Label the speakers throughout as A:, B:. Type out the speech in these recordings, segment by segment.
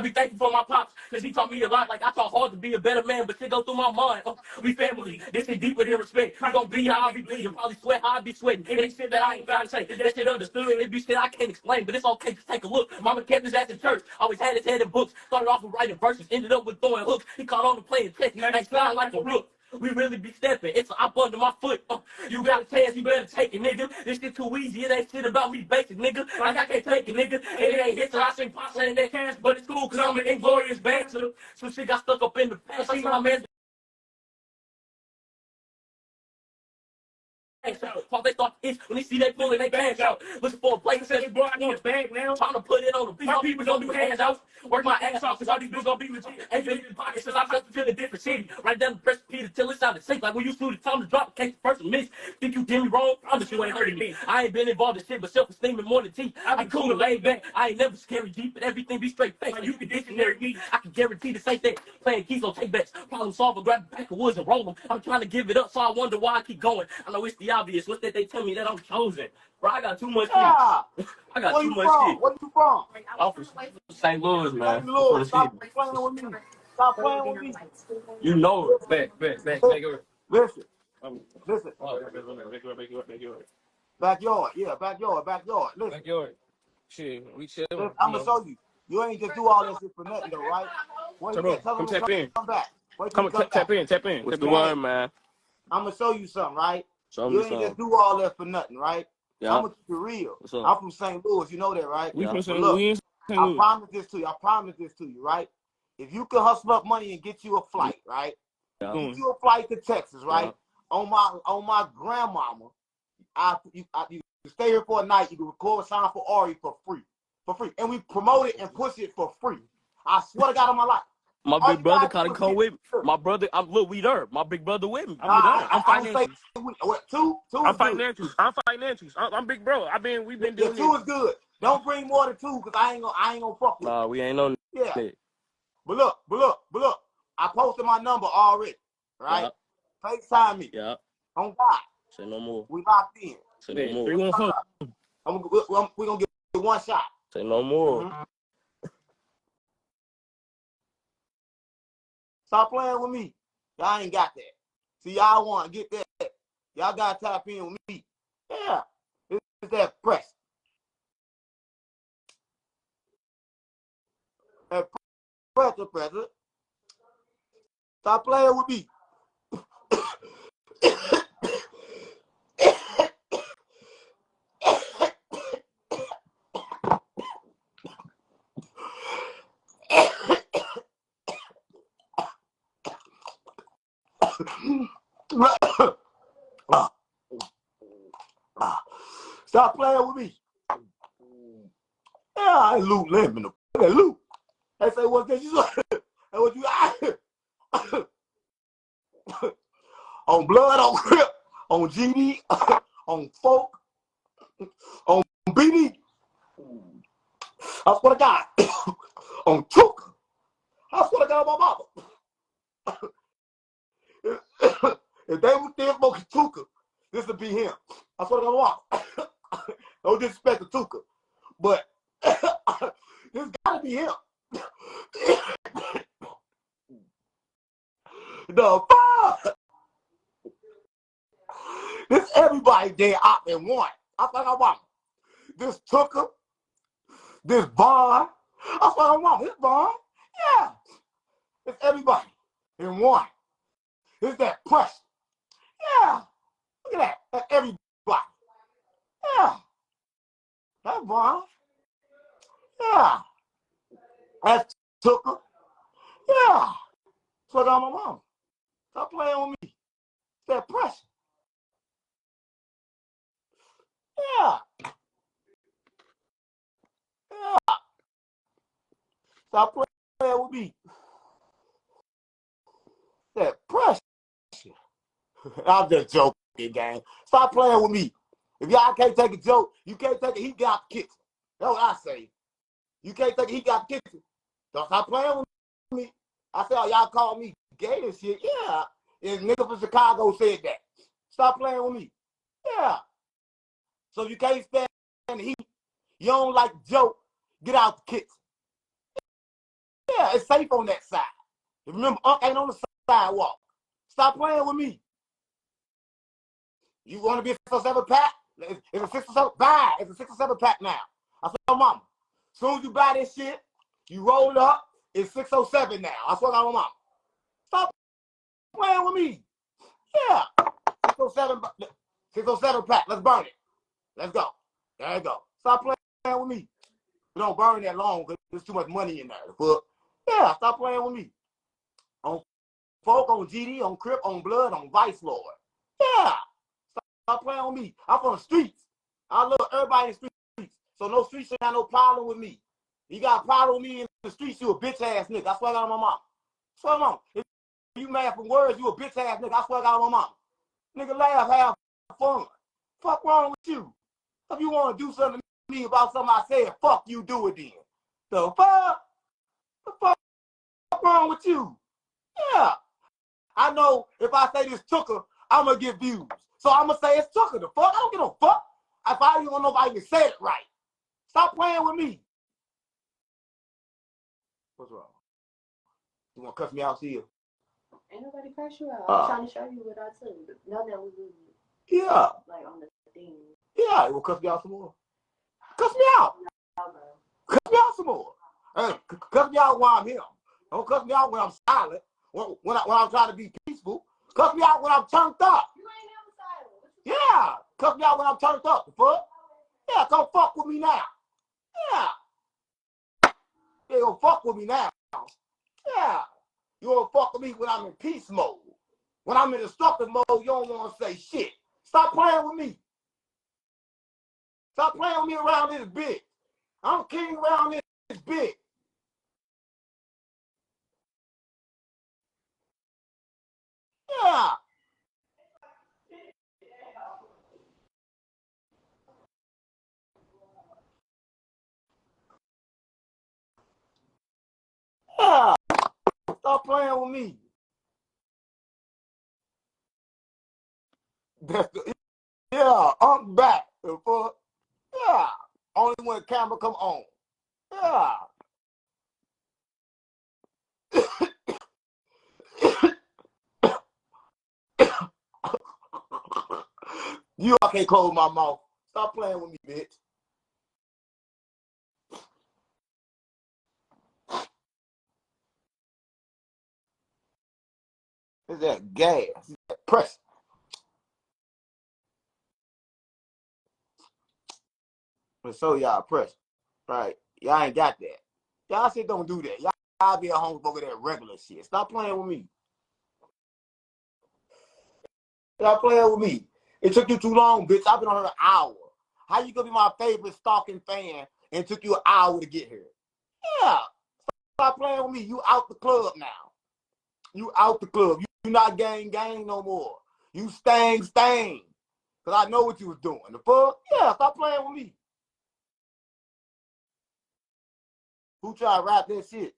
A: be thankful for my pops, because he taught me a lot. Like, I taught hard to be a better man, but shit go through my mind. We family. This is deeper than respect. You gon' be how I be bleeding. Probably sweat how I be sweating. It ain't shit that I ain't gotta say. That shit understood. It be shit I can't explain, but it's okay. Just take a look. Mama kept his ass in church. Always had his head in books. Started off with writing verses. Ended up with throwing hooks. He caught on to playing chess. Ain't sound like a rook. We really be stepping. It's up under my foot. You got a chance, you better take it, nigga. This shit too easy. It ain't shit about me basic, nigga. Like I can't take it, nigga. And it ain't hit till I sing pasta in that cash, but it's cool because I'm an inglorious bastard. Some shit got stuck up in the past. See my man. While they start itch when they see that pulling they bands out. Looking for a place that says, bro, I need a bag now. Trying to put it on the beat. My people don't do hands out. Work my ass off, cause all these bills gonna be legit. Ain't been in the pocket since I left to a different city. Right down the press Peter till it's out of sync. Like when you flew the time to drop the case first miss. Think you did me wrong? Promise you ain't hurting me. I ain't been involved in shit but self-esteem and more than tea. I be cool and laid back. I ain't never scary deep, but everything be straight face. Like you can dictionary me. I can guarantee the same thing. Playing keys on take backs. Problem solver, grab a pack of woods and roll them. I'm trying to give it up, so I wonder why I keep going. I know it's the obvious. What's that they tell me that I'm chosen? Bro, I got too much shit. I got too much shit.
B: Where you from?
A: I'm from St. Louis, man.
B: St. Louis. Stop playing with me. Stop playing with me.
A: You know it. Back.
B: Listen. Listen. Backyard. Yeah, backyard. Listen.
A: Backyard. Shit, we chill.
B: I'm gonna show you. You ain't just do all that shit for nothing, though, right?
A: Come tap in.
B: Come back.
A: Come tap in. What's the word, man?
B: I'm gonna show you something, right?
A: Show me
B: you ain't
A: something.
B: just do all that for nothing, right?
A: Yeah.
B: I'm gonna keep it real. I'm from St. Louis. You know that, right?
A: We from St. Louis.
B: I promise this to you. Right? If you can hustle up money and get you a flight, right?
A: Yeah.
B: Get you a flight to Texas, right? Yeah. On my grandmama, you stay here for a night. You can record a song for Ari for free, and we promote it and push it for free. I swear to God on my life.
A: My big brother gotta come with me. My brother, we there. My big brother with me.
B: I'm financials. Two
A: I'm financials. I'm big bro. We've been doing
B: two is good. Don't bring more than two, cause I ain't gonna fuck with.
A: Nah, we ain't no.
B: Yeah. But look. I posted my number already, right? Yeah. FaceTime me.
A: Yeah.
B: On God.
A: Say no more.
B: We locked in.
A: Say no more. 314.
B: We're gonna get one shot.
A: Say no more.
B: Mm-hmm. Stop playing with me. Y'all ain't got that. See, y'all want to get that. Y'all got to tap in with me. Yeah. It's that press. That pressure. Stop playing with me. Stop playing with me. Yeah, I ain't Luke Lemon. Look at Luke. They say, what can you say? What you on Blood, on Crip, on GD, on Folk, on BD. I swear to God. On Took. I swear to God on my mama. If they were still smoking Tuka, this would be him. I swear to God on my mama. No disrespect to Tuka. But this gotta be him. The fuck? This everybody there out in one. I thought I want this Tuka, this Vaughn. I thought I want this Vaughn. Yeah. It's everybody in one. It's that pressure. Yeah. Look at that. That's everybody. Yeah. That's Vaughn. Yeah. That's Tuka. Yeah. So I'm my mom. Stop playing with me. It's that pressure. Yeah. Yeah. Stop playing with me. That pressure. I'm just joking, gang. Stop playing with me. If y'all can't take a joke, you can't take it. He got the kitchen. That's what I say. You can't take it. He got the kitchen. Don't stop playing with me. I said, oh, y'all call me gay and shit. Yeah. And nigga from Chicago said that. Stop playing with me. Yeah. So if you can't stand the heat, you don't like the joke, get out the kitchen. Yeah, it's safe on that side. Remember, Unc ain't on the sidewalk. Stop playing with me. You want to be a 607 pack? It's a 607 buy. It's a 607 pack now. I said, mama, as soon as you buy this shit, you roll it up. It's 607 now. I swear to my mama. Stop playing with me. Yeah, 607 pack. Let's burn it. Let's go. There you go. Stop playing with me. We don't burn that long because there's too much money in there. But yeah, stop playing with me. On folk, on GD, on Crip, on Blood, on Vice Lord. Yeah. Stop playing with me. I'm from the streets. I love everybody in the streets. So no streets should have no problem with me. You got a problem with me in the streets, you a bitch ass nigga. I swear to God on my mom. I swear to mom. If you mad from words, you a bitch ass nigga. I swear to God on my mom. Nigga laugh, have fun. Fuck wrong with you? If you want to do something to me about something I said, fuck you, do it then. The fuck? The fuck wrong with you? Yeah. I know if I say this Tooker, I'm going to get views. So I'm going to say it's Tooker. The fuck? I don't give a fuck. If I don't even know if I even said it right. Stop playing with me. What's wrong? You want to cuss me out here?
C: Ain't nobody cuss you out. I'm trying to show you what I took. Know that we was
B: yeah.
C: Like on the thing.
B: Yeah, you want to cuss me out some more? Cuss me out.
C: No, bro.
B: Cuss me out some more. Cuss me out while I'm here. Don't cuss me out when I'm silent. When I'm trying to be peaceful. Cuss me out when I'm turned up.
C: You ain't never silent.
B: Yeah. Cuss me out when I'm turned up. The fuck? Yeah, come fuck with me now. Yeah. Yeah, you gonna fuck with me now. Yeah. You gonna fuck with me when I'm in peace mode. When I'm in destructive mode, you don't want to say shit. Stop playing with me. Stop playing with me around this bitch. I'm king around this bitch. Yeah. Yeah. Stop playing with me. Yeah, I'm back. The fuck? Yeah. Only when the camera come on. Yeah. You all can't close my mouth. Stop playing with me, bitch. It's that gas. It's that pressure. I'm show y'all pressure. Right? Y'all ain't got that. Y'all shit don't do that. Y'all be at home for that regular shit. Stop playing with me. Stop playing with me. It took you too long, bitch. I've been on here an hour. How you gonna be my favorite stalking fan and it took you an hour to get here? Yeah. Stop playing with me. You out the club now. You out the club. You not gang no more. You stang. Cause I know what you was doing. The fuck? Yeah, stop playing with me. Who try to rap that shit?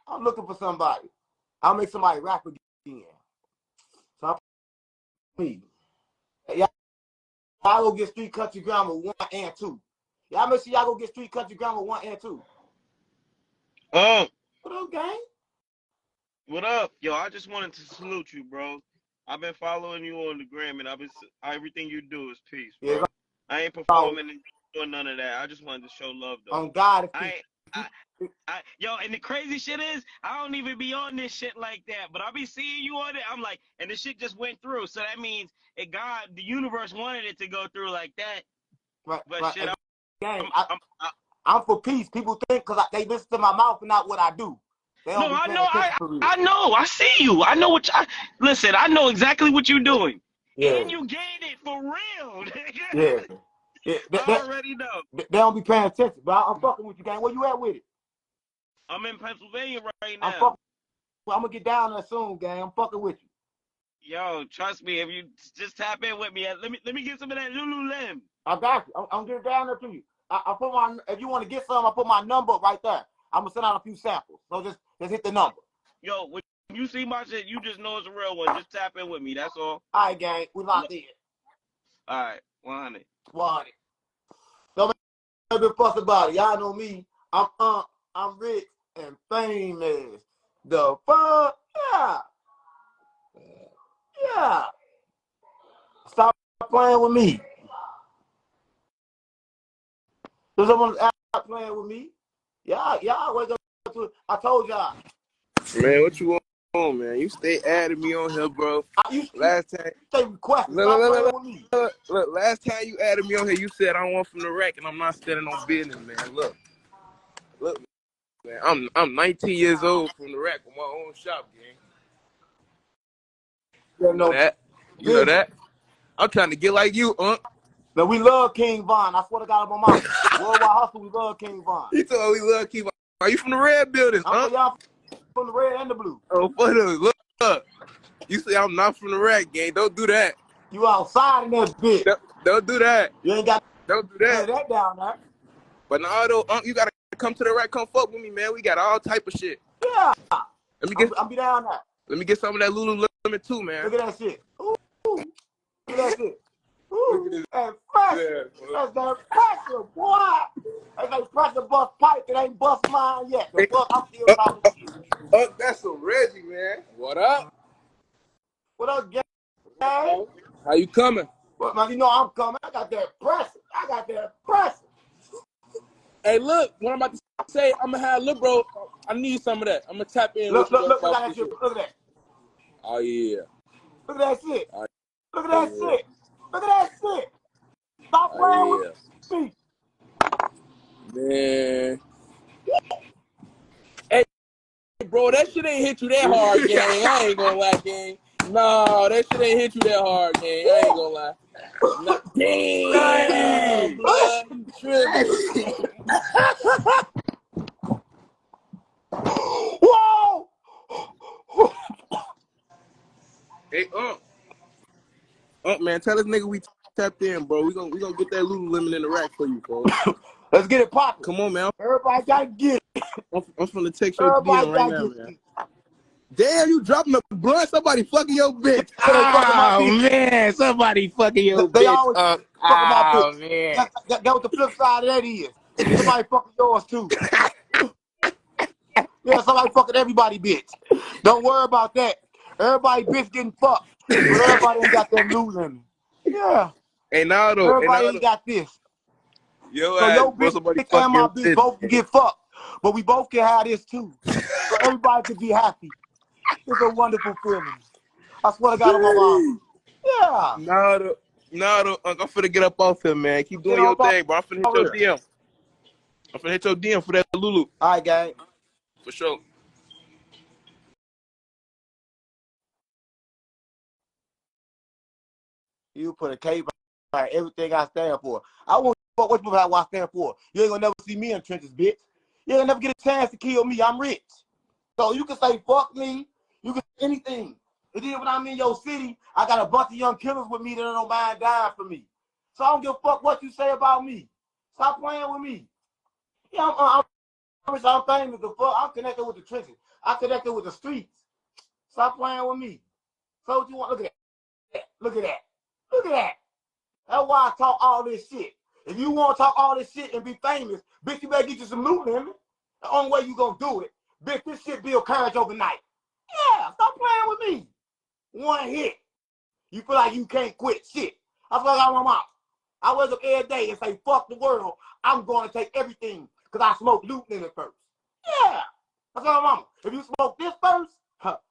B: I'm looking for somebody. I'll make somebody rap again. Stop me. Y'all go get Street Country Grammar 1 and 2. Y'all make sure y'all go get Street Country Grammar 1 and 2. What up, gang?
D: What up? Yo, I just wanted to salute you, bro. I've been following you on the gram, and everything you do is peace, bro.
B: Yeah,
D: I ain't performing and doing none of that. I just wanted to show love, though.
B: on God,
D: Yo, and the crazy shit is, I don't even be on this shit like that, but I be seeing you on it. I'm like, and this shit just went through, so that means the universe wanted it to go through like that.
B: Right,
D: But
B: right.
D: shit,
B: I'm for peace. People think because they listen to my mouth and not what I do. They don't
D: no,
B: be paying attention for real.
D: I know. I see you. I know listen, I know exactly what you're doing.
B: Yeah.
D: And you gained it for real.
B: Yeah.
D: I already know.
B: They don't be paying attention, but I'm fucking with you, gang. Where you at with it?
D: I'm in Pennsylvania right now.
B: I'm gonna get down there soon, gang. I'm fucking with you.
D: Yo, trust me. If you just tap in with me, let me get some of that Lululemon.
B: I got you. I'm getting down there to you. I put if you want to get some, I put my number right there. I'm gonna send out a few samples. So just hit the number.
D: Yo, when you see my shit, you just know it's a real one. Just tap in with me. That's all.
B: All right, gang. We locked in.
D: All right, 100.
B: 100. So been fuss about it. Y'all know me. I'm rich and famous. The fuck? Yeah. Yeah. Stop playing with me. There's someone out playing with me. Y'all wake up to it. I told y'all.
E: Man, what you on, man? You stay adding me on here, bro. Last time,
B: stay requesting. Stop playing with me.
E: Look, last time you added me on here, you said I want from the rack, and I'm not standing on business, man. Look, man. I'm 19 years old from the rack with my own shop, gang. You know that? You know that? I'm trying to get like you,
B: Now we love King Von. I swear to God, my mama. Worldwide Hustle, we love King Von.
E: He told me we love King Von. Are you from the red buildings,
B: Y'all from the red and the blue.
E: Oh, look. You say I'm not from the rack, gang. Don't do that.
B: You outside in that bitch.
E: Don't do that.
B: You ain't got
E: don't do that.
B: That down there.
E: But now, though, you gotta come to the rack, come fuck with me, man. We got all type of shit.
B: Yeah. I'll be down there.
E: Let me get some of that Lululemon too, man.
B: Look at that shit. Ooh. Look at that shit. Ooh. And pressure. That's that pressure, boy. That's that pressure bust pipe. It ain't bust mine yet. The fuck, I'm still talking shit.
E: That's some Reggie, man. What up?
B: What up, gang?
E: How you coming?
B: Well, man, you know I'm coming. I got that pressure.
E: Hey, look, what I'm about to say, I'm gonna have look, bro. I need some of that. I'm gonna tap in.
B: Look at that shit. Look at that.
E: Oh yeah.
B: Look at that shit. Look at that shit. Look at that shit. Stop playing with me.
E: Man. Hey, bro, that shit ain't hit you that hard, gang. I ain't gonna lie, gang. No, that shit ain't hit you that hard, gang. I ain't gonna lie. Damn, blood. You tripping.
B: Whoa!
E: Hey, man, tell this nigga we tapped in, bro. We gonna get that Lululemon in the rack for you, bro.
B: Let's get it poppin'.
E: Come on, man.
B: Everybody gotta get it.
E: I'm finna text your DM right now, man. Damn, you dropping a blunt? Somebody fucking your bitch. Oh, man. Somebody fucking your bitch.
B: They always fuck my bitch.
E: Man.
B: That what the flip side of that is. Somebody fucking yours, too. Yeah, somebody fucking everybody, bitch. Don't worry about that. Everybody bitch getting fucked. But everybody ain't got that Lululemon. Yeah.
E: Hey, now, though.
B: Everybody ain't got this.
E: Yo,
B: so your bitch and my bitch both can get fucked. But we both can have this, too. So everybody can be happy. It's a wonderful feeling. I swear to God on my mom. Yeah.
E: No, I'm finna get up off here, man. Keep doing your thing, bro. I'm finna hit your DM. I'm finna hit your DM for that Lulu.
B: All right, gang.
E: For sure.
B: You put a cape on everything I stand for. I won't fuck what I stand for. You ain't gonna never see me in trenches, bitch. You ain't gonna never get a chance to kill me. I'm rich. So you can say fuck me. You can say anything. And then when I'm in your city, I got a bunch of young killers with me that don't mind dying for me. So I don't give a fuck what you say about me. Stop playing with me. Yeah, I'm famous. The fuck. I'm connected with the trenches. I'm connected with the streets. Stop playing with me. So what you want? Look at that. Look at that. Look at that. That's why I talk all this shit. If you want to talk all this shit and be famous, bitch, you better get you some Lululemon. The only way you gonna do it, bitch, this shit build courage overnight. Yeah, stop playing with me. One hit. You feel like you can't quit shit. I feel like I'm my mom. I wake up every day and say, fuck the world. I'm going to take everything because I smoke Lululemon first. Yeah. That's my mama. If you smoke this first,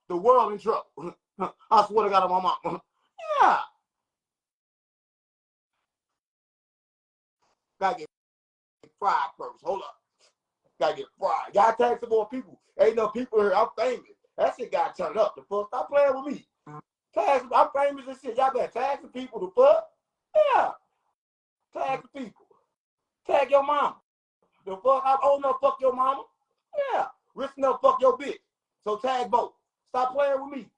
B: the world in trouble. I swear to God on my mama. Yeah. Gotta get fried first. Hold up. Gotta get fried. Gotta tag some more people. Ain't no people here. I'm famous. That shit gotta turn up. The fuck. Stop playing with me. Tag some, I'm famous and shit. Y'all better tag some people. The fuck. Yeah. Tag some people. Tag your mama. The fuck. I'm old enough to fuck your mama. Yeah. Rich enough to fuck your bitch. So tag both. Stop playing with me.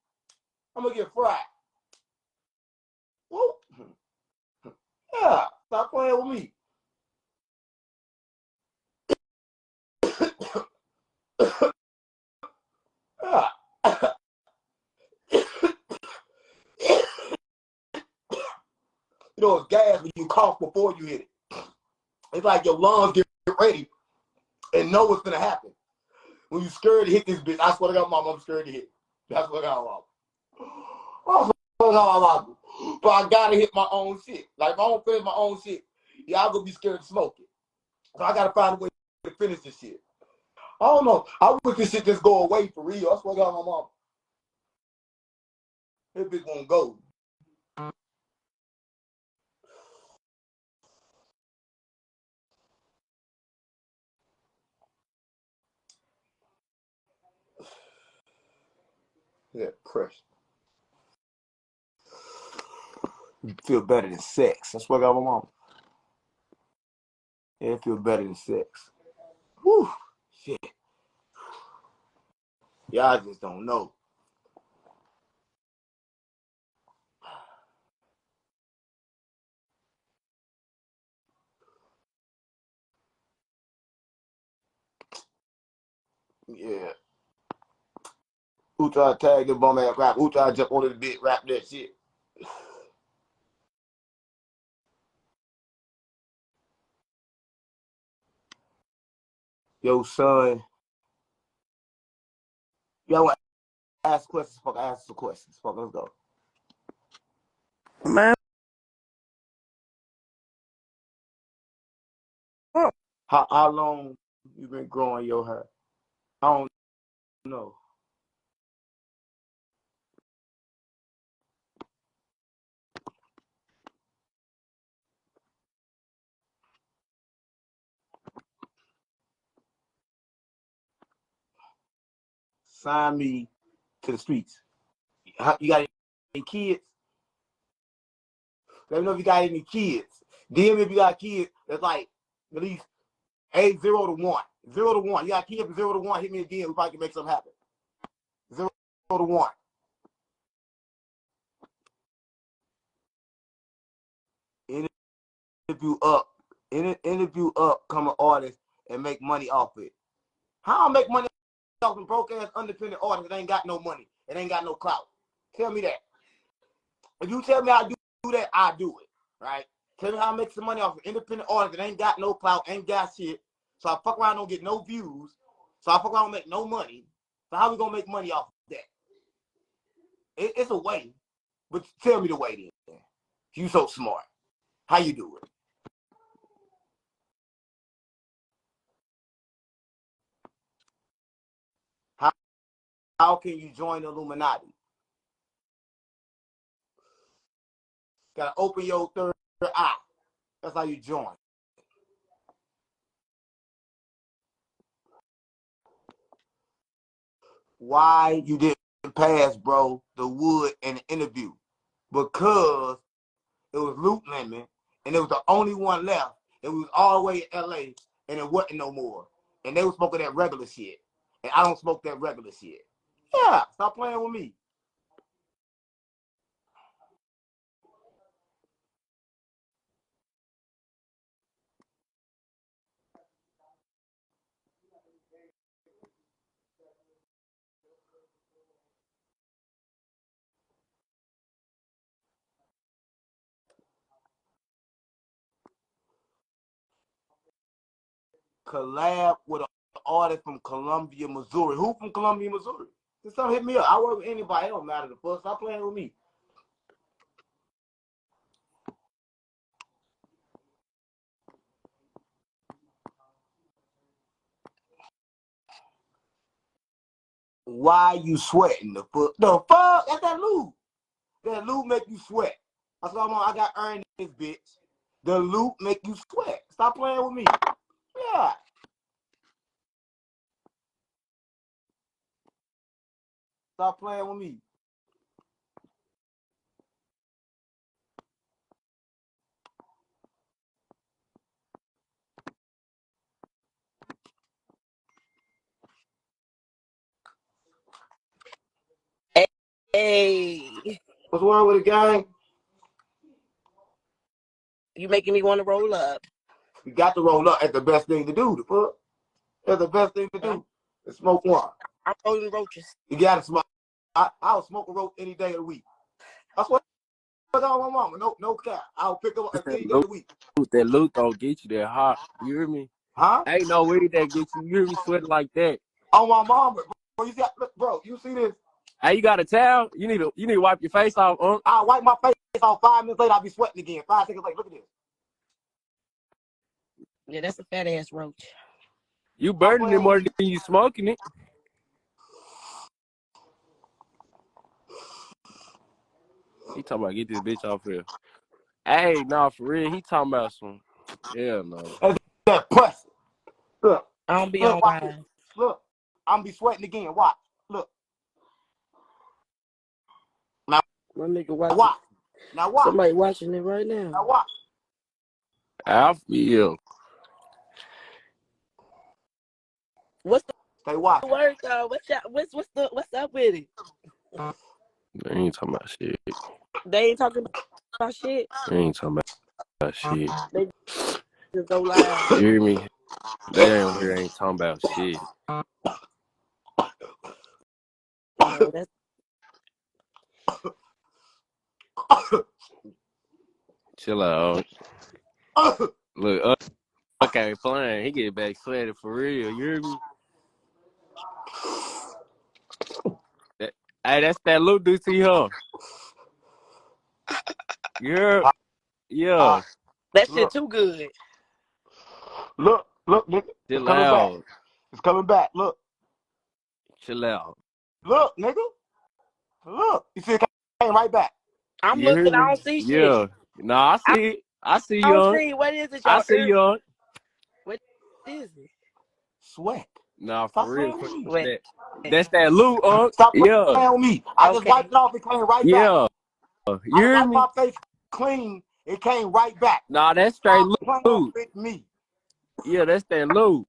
B: I'm gonna get fried. Woo. Yeah. Stop playing with me. You know, it's gas when you cough before you hit it. It's like your lungs get ready and know what's gonna happen. When you scared to hit this bitch, I swear to God, Mom, I'm scared to hit. That's what I got. But I gotta hit my own shit. Like if I don't finish my own shit, y'all gonna be scared to smoke it. So I gotta find a way to finish this shit. I don't know. I wish this shit just go away for real. I swear to God, my mom. This bitch won't go. Yeah, pressure. You feel better than sex. That's what I got my mom. Yeah, it feel better than sex. Whew. Shit. Y'all just don't know. Yeah. Who tried to tag the bum ass rap? Who tried to jump on the bit, rap that shit? Yo, son. Y'all want to ask questions? Fuck, ask some questions. Fuck, let's go.
E: Man.
B: How long you been growing your hair? I don't know. Sign me to the streets. You got any kids? Let me know if you got any kids. DM if you got kids. That's like at least age 0 to 1. 0 to 1. You got kids from 0 to 1. Hit me again. We probably can make something happen. 0 to 1. Interview up, come an artist and make money off it. How I make money off a broke ass independent artist that ain't got no money and ain't got no clout? Tell me that. If you tell me how to do that, I do it. Right? Tell me how I make some money off an independent artist that ain't got no clout, ain't got shit. So I fuck around, don't get no views. So I fuck around, don't make no money. So how we gonna make money off of that? It's a way, but tell me the way then. You so smart. How you do it? How can you join the Illuminati? Gotta open your third eye. That's how you join. Why you didn't pass, bro, the wood in the interview? Because it was Luke Lemon, and it was the only one left. It was all the way in LA, and it wasn't no more. And they was smoking that regular shit. And I don't smoke that regular shit. Yeah, stop playing with me. Collab with an artist from Columbia, Missouri. Who from Columbia, Missouri? Just don't hit me up. I work with anybody. It don't matter the fuck. Stop playing with me. Why you sweating? The fuck? That's that lube. That lube make you sweat. That's why I got earned this bitch. The lube make you sweat. Stop playing with me. Yeah. Stop playing with me.
F: Hey,
B: What's wrong with the gang?
F: you making me want to roll up.
B: You got to roll up. That's the best thing to do. The fuck? That's the best thing to do. To smoke one.
F: I'm rolling roaches.
B: You gotta smoke. I'll smoke a roach any day of the week. I swear on my mama. No cap. I'll pick up a
E: That
B: day of the week.
E: loot don't get you that hot. You hear me?
B: Huh?
E: Ain't no weed that gets you. You hear me sweating like that.
B: On my mama. Bro, you see, look, bro, you see this?
E: Hey, you got a towel? You need to wipe your face off.
B: I'll wipe my face off 5 minutes later. I'll be sweating again. 5 seconds later. Look at this.
F: Yeah, that's a fat ass roach.
E: You burning it more than you smoking it. He talking about get this bitch off here. Hey, nah, for real. He talking about some. Hell no.
B: That's that pussy. Look.
F: I don't be
B: Look,
F: on
B: watch
F: wine.
B: this. Look. I'm be sweating again. Watch. Look.
F: My nigga watching.
B: Watch. Now watch.
F: Somebody watching it right now.
B: Now watch.
E: I feel.
F: What's
B: Stay watch.
F: the word though? What's up with it?
E: They ain't talking about shit.
F: They ain't talking about shit.
E: They ain't talking about shit.
F: They just go live.
E: You hear me? They ain't here ain't talking about shit.
F: No, that's
E: Chill out. Look, okay, playing. He get back sweaty for real. You hear me? Hey, that's that little dude to her. Yeah.
F: that shit too good.
B: Look, nigga. It's
E: Chill
B: coming
E: out.
B: back. It's coming back. Look.
E: Chill out.
B: Look, nigga. Look. You see it came right back.
F: I'm
E: You hear
F: looking.
E: me?
F: I don't see shit.
E: Yeah. Nah, I see it. I see
F: I
E: you
F: don't
E: on.
F: see. What is it,
E: I
F: y'all?
E: see you on.
F: What is it?
B: Sweat.
E: Nah,
B: Stop
E: for real.
B: playing with me.
F: Wait.
E: That's that loot,
B: Stop
E: Yeah.
B: playing with me. I just
F: Okay.
B: wiped it off. It came right back.
E: Yeah. You
B: I
E: hear
B: wiped
E: me?
B: my face clean. It came right back.
E: Nah, that's straight
B: Stop playing
E: loot.
B: with me.
E: Yeah, that's that loot.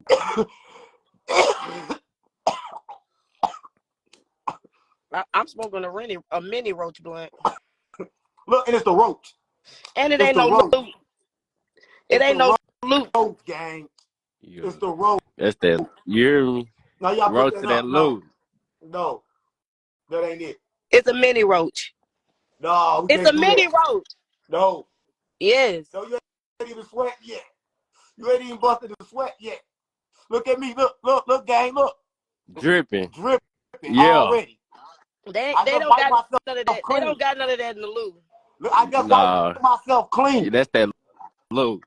F: I'm smoking a mini roach blunt,
B: Look, and it's the roach.
F: and it
B: It's
F: ain't
B: the
F: no
B: roach.
F: loot. It ain't no loot.
B: Roach gang.
E: Yeah.
B: It's the roach.
E: That's that. You hear me?
B: Now y'all
E: Roach
B: put
E: to
B: that
E: that
B: up.
E: loot.
B: No, that ain't it.
F: It's a mini roach.
B: No, we
F: It's
B: can't
F: a
B: do
F: mini
B: that.
F: roach.
B: No.
F: Yes.
B: No, you ain't even sweat yet. You ain't even busted the sweat yet. Look at me. Look, gang. Look.
E: Dripping.
B: Dripping
E: Yeah.
B: already.
F: They
B: I just
F: don't
B: wiped
F: got
B: myself
F: none of that.
B: clean.
F: They don't got none of that in the loot.
B: Look, I just
E: Nah.
B: wiped myself clean.
E: Yeah, that's that loot.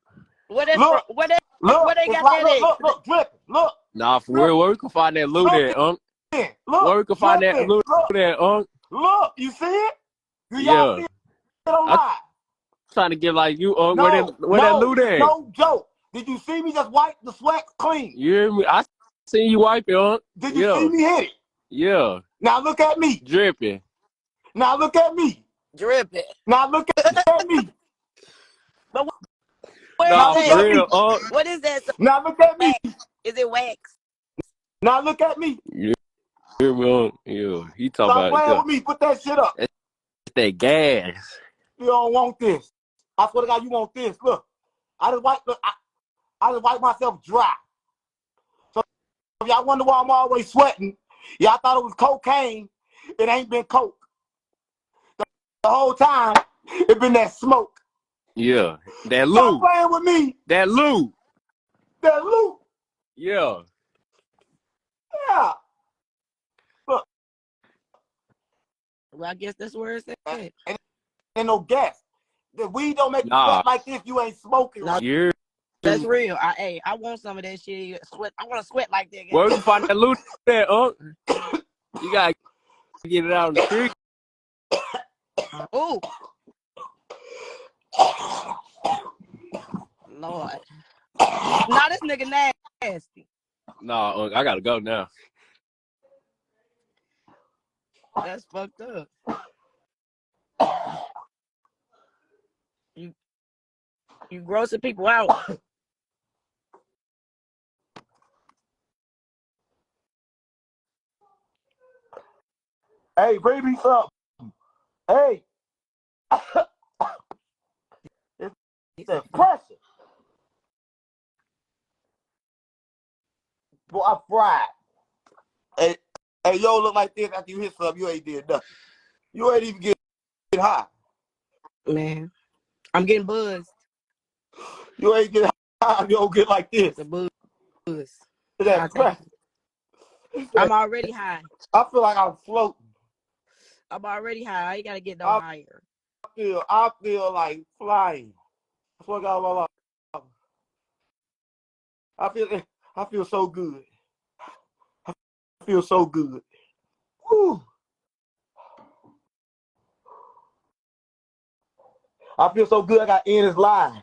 F: Where that's
B: Look.
F: from? Where they
B: It's
F: got
B: like,
F: that at?
B: look, dripping. Look.
E: Nah, for real, where we can find that loot at,
B: Look,
E: Where we can find that
B: dripping.
E: loot
B: Look,
E: at,
B: look, you see it? Do y'all
E: Yeah.
B: see it online?
E: I'm trying to get like you, where that
B: No,
E: loot at?
B: no joke. Did you see me just wipe the sweat clean?
E: You hear me? I seen you wipe it,
B: Did you see me hit it?
E: Yeah.
B: Now look at me.
E: Dripping.
B: Now look at me.
F: Dripping.
B: Now look at me.
F: But where
E: Nah,
F: is
E: for
F: that?
E: real,
F: What is that?
B: Now look at me.
F: Is it wax?
B: Now look at me.
E: You hear me, Yeah. He talking
B: Stop
E: about
B: playing with me. Put that shit up.
E: It's that gas.
B: You don't want this. I swear to God, you want this. Look, I just wiped myself dry. So if y'all wonder why I'm always sweating, y'all thought it was cocaine. It ain't been coke. The whole time, it been that smoke.
E: Yeah. That
B: Stop
E: loot.
B: playing with me.
E: That loot.
B: That loot.
E: Yeah.
B: Yeah.
F: Well, I guess that's where it's at.
B: Ain't no gas. The weed don't make you
E: Nah.
B: sweat like this. You ain't smoking.
F: No,
E: Yeah.
F: that's real. I want some of that shit. Sweat. I want to sweat like that.
E: Where we can find that loot at, You gotta get it out in the street.
F: Ooh. Lord. Now this nigga nasty.
E: Nah, I gotta go now.
F: That's fucked up. You grossing people out.
B: Hey, bring me some. Hey. It's the pressure. Boy, I fried. Hey, yo, look like this after you hit something. You ain't did nothing. You ain't even get high.
F: Man, I'm getting buzzed.
B: You ain't get high, you don't get like this.
F: It's a buzz.
B: That's crazy.
F: I'm already high.
B: I feel like I'm floating.
F: I'm already high. I ain't gotta get no higher.
B: I feel like flying. I swear to God, I feel so good. I feel so good. Whew. I feel so good I got in his live.